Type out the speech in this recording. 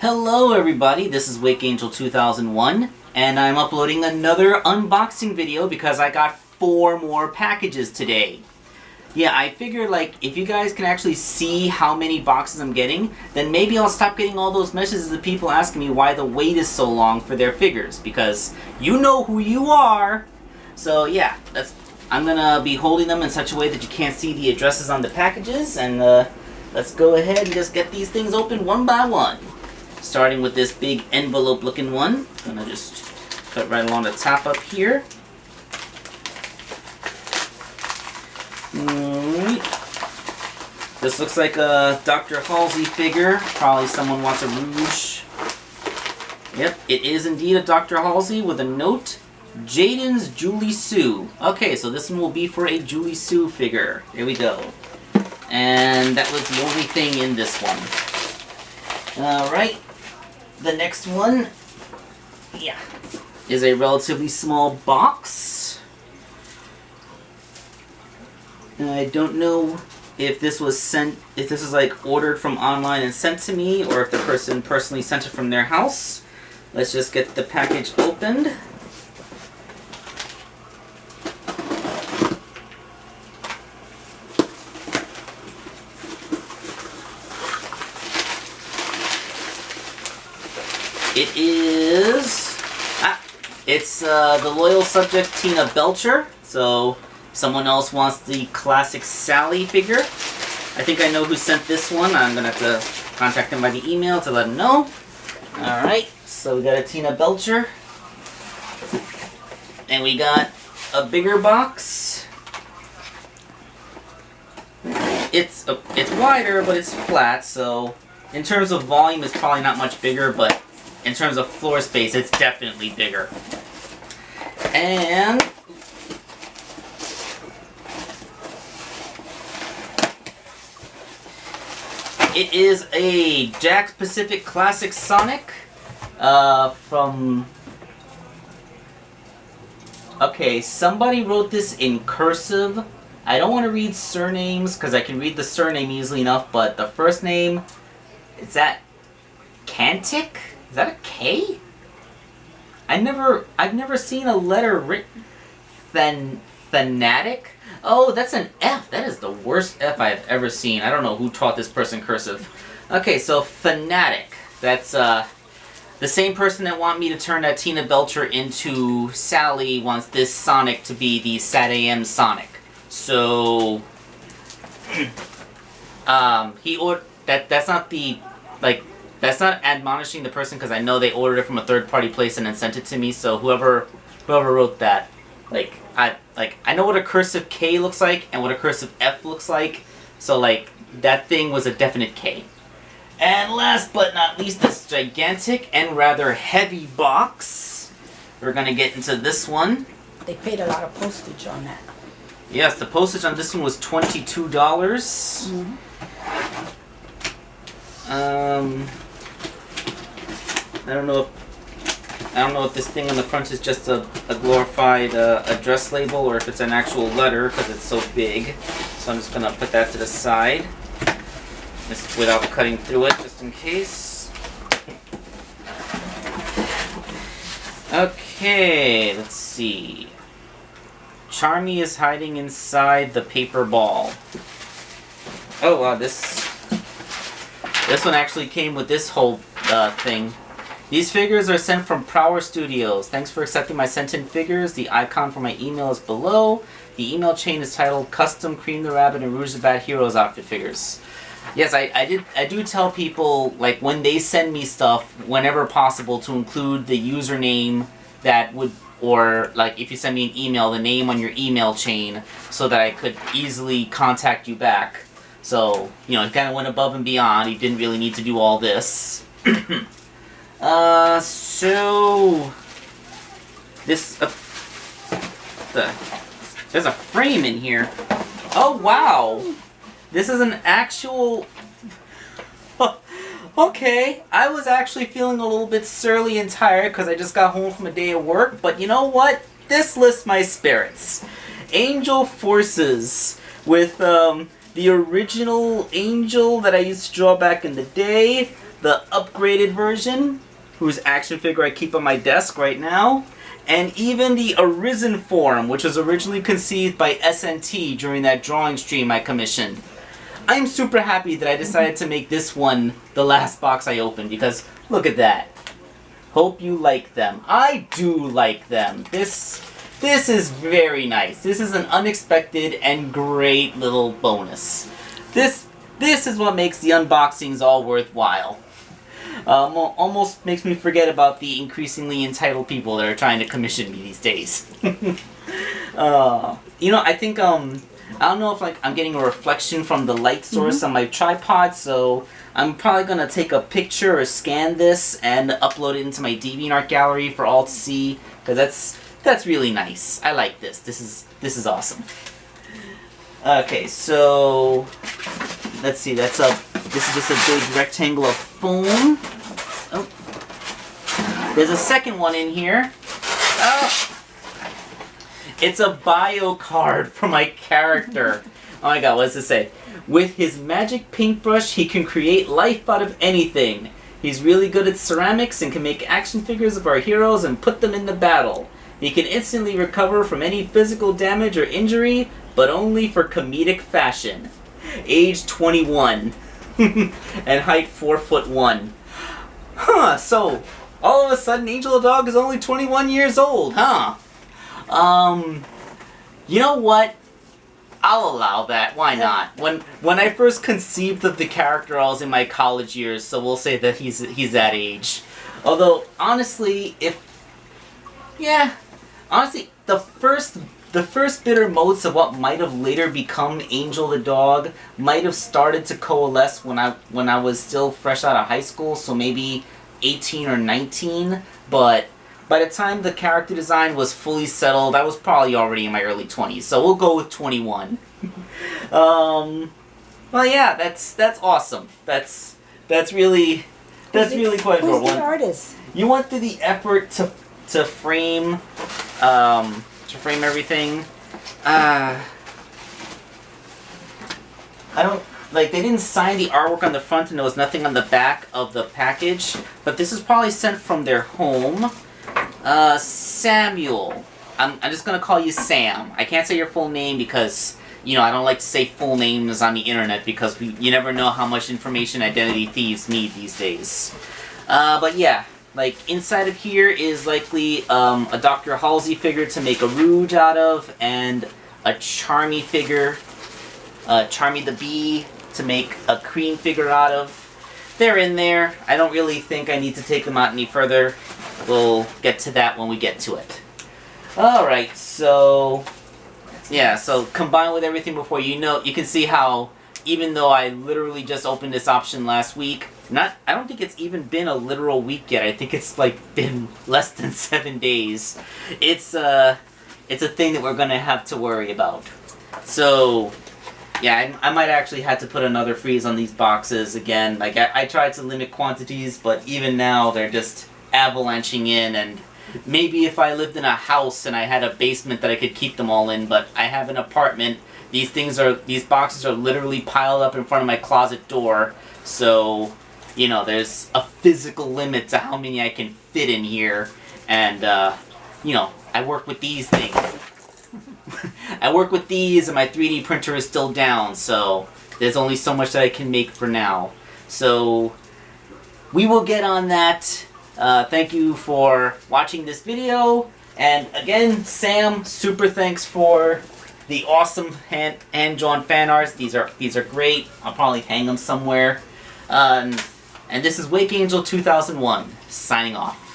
Hello everybody, this is Wake Angel 2001, and I'm uploading another unboxing video because I got 4 more packages today. Yeah, I figured if you guys can actually see how many boxes I'm getting, then maybe I'll stop getting all those messages of people asking me why the wait is so long for their figures, because you know who you are. So yeah, I'm gonna be holding them in such a way that you can't see the addresses on the packages, and let's go ahead and just get these things open one by one. Starting with this big envelope looking one. I'm gonna just cut right along the top up here. This looks like a Dr. Halsey figure. Probably someone wants a Rouge. Yep, it is indeed a Dr. Halsey with a note. Jaden's Julie Sue. Okay, so this one will be for a Julie Sue figure. Here we go. And that was the only thing in this one. Alright. The next one, is a relatively small box. And I don't know if this was ordered from online and sent to me, or if the person personally sent it from their house. Let's just get the package opened. It is, it's the loyal subject Tina Belcher, so someone else wants the classic Sally figure. I think I know who sent this one. I'm going to have to contact them by the email to let them know. Alright, so we got a Tina Belcher. And we got a bigger box. It's wider, but it's flat, so in terms of volume it's probably not much bigger, but in terms of floor space, it's definitely bigger. And it is a Jakks Pacific Classic Sonic from... Okay, somebody wrote this in cursive. I don't want to read surnames because I can read the surname easily enough, but the first name, is that Kantic? Is that a K? I've never seen a letter written. Fanatic? Oh, that's an F. That is the worst F I've ever seen. I don't know who taught this person cursive. Okay, so Fanatic. That's the same person that want me to turn that Tina Belcher into Sally wants this Sonic to be the Sat AM Sonic. So he ordered that's not the that's not admonishing the person, because I know they ordered it from a third-party place and then sent it to me. So whoever wrote that, I know what a cursive K looks like and what a cursive F looks like. So that thing was a definite K. And last but not least, this gigantic and rather heavy box. We're gonna get into this one. They paid a lot of postage on that. Yes, the postage on this one was $22. Mm-hmm. I don't know if this thing on the front is just a glorified address label, or if it's an actual letter, because it's so big. So I'm just gonna put that to the side, just without cutting through it, just in case. Okay, let's see. Charmy is hiding inside the paper ball. Oh wow, this one actually came with this whole thing. These figures are sent from Prower Studios. Thanks for accepting my sent-in figures. The icon for my email is below. The email chain is titled Custom Cream the Rabbit and Rouge the Bad Heroes outfit figures. Yes, I do tell people, when they send me stuff, whenever possible, to include the username that would, or if you send me an email, the name on your email chain, so that I could easily contact you back. So, he kind of went above and beyond. He didn't really need to do all this. So this there's a frame in here. Oh wow, this is an actual. Okay, I was actually feeling a little bit surly and tired because I just got home from a day of work, but you know what? This lifts my spirits. Angel Forces with the original Angel that I used to draw back in the day, the upgraded version, whose action figure I keep on my desk right now, and even the Arisen form, which was originally conceived by SNT during that drawing stream I commissioned. I'm super happy that I decided to make this one the last box I opened, because look at that. Hope you like them. I do like them. This is very nice. This is an unexpected and great little bonus. This is what makes the unboxings all worthwhile. Almost makes me forget about the increasingly entitled people that are trying to commission me these days. You know, I think, I don't know if like I'm getting a reflection from the light source on my tripod, so I'm probably going to take a picture or scan this and upload it into my DeviantArt gallery for all to see, because that's really nice. I like this. This is awesome. Okay, so let's see. This is just a big rectangle of foam. Oh, there's a second one in here. Oh. It's a bio card for my character. Oh my god, what does it say? With his magic paintbrush, he can create life out of anything. He's really good at ceramics and can make action figures of our heroes and put them into battle. He can instantly recover from any physical damage or injury, but only for comedic fashion. Age 21. And height 4'1". Huh, so all of a sudden Angel the Dog is only 21 years old, huh? You know what? I'll allow that. Why not? When I first conceived of the character, I was in my college years, so we'll say that he's that age. Although, honestly, honestly, the first bitter motes of what might have later become Angel the Dog might have started to coalesce when I was still fresh out of high school, so maybe 18 or 19, but by the time the character design was fully settled, I was probably already in my early 20s, so we'll go with 21. Well, yeah, that's awesome. That's really quite adorable. Who's the artist? You went through the effort to frame everything. I don't. Like, they didn't sign the artwork on the front and there was nothing on the back of the package, but this is probably sent from their home. Samuel. I'm just gonna call you Sam. I can't say your full name because, you know, I don't like to say full names on the internet because you never know how much information identity thieves need these days. But yeah, like, inside of here is likely a Dr. Halsey figure to make a Rouge out of, and a Charmy figure, Charmy the Bee, to make a Cream figure out of. They're in there. I don't really think I need to take them out any further. We'll get to that when we get to it. Alright, so yeah, so combined with everything before, you can see how, even though I literally just opened this option last week, I don't think it's even been a literal week yet. I think it's like been less than 7 days. It's a thing that we're gonna have to worry about. So yeah, I might actually have to put another freeze on these boxes again. Like, I tried to limit quantities, but even now they're just avalanching in, and maybe if I lived in a house and I had a basement that I could keep them all in, but I have an apartment. These boxes are literally piled up in front of my closet door, so, you know, there's a physical limit to how many I can fit in here, and, you know, I work with these things. I work with these, and my 3D printer is still down, so there's only so much that I can make for now. So we will get on that. Thank you for watching this video, and again, Sam, super thanks for the awesome hand-drawn fan arts. These are great. I'll probably hang them somewhere. And this is Wake Angel 2001 signing off.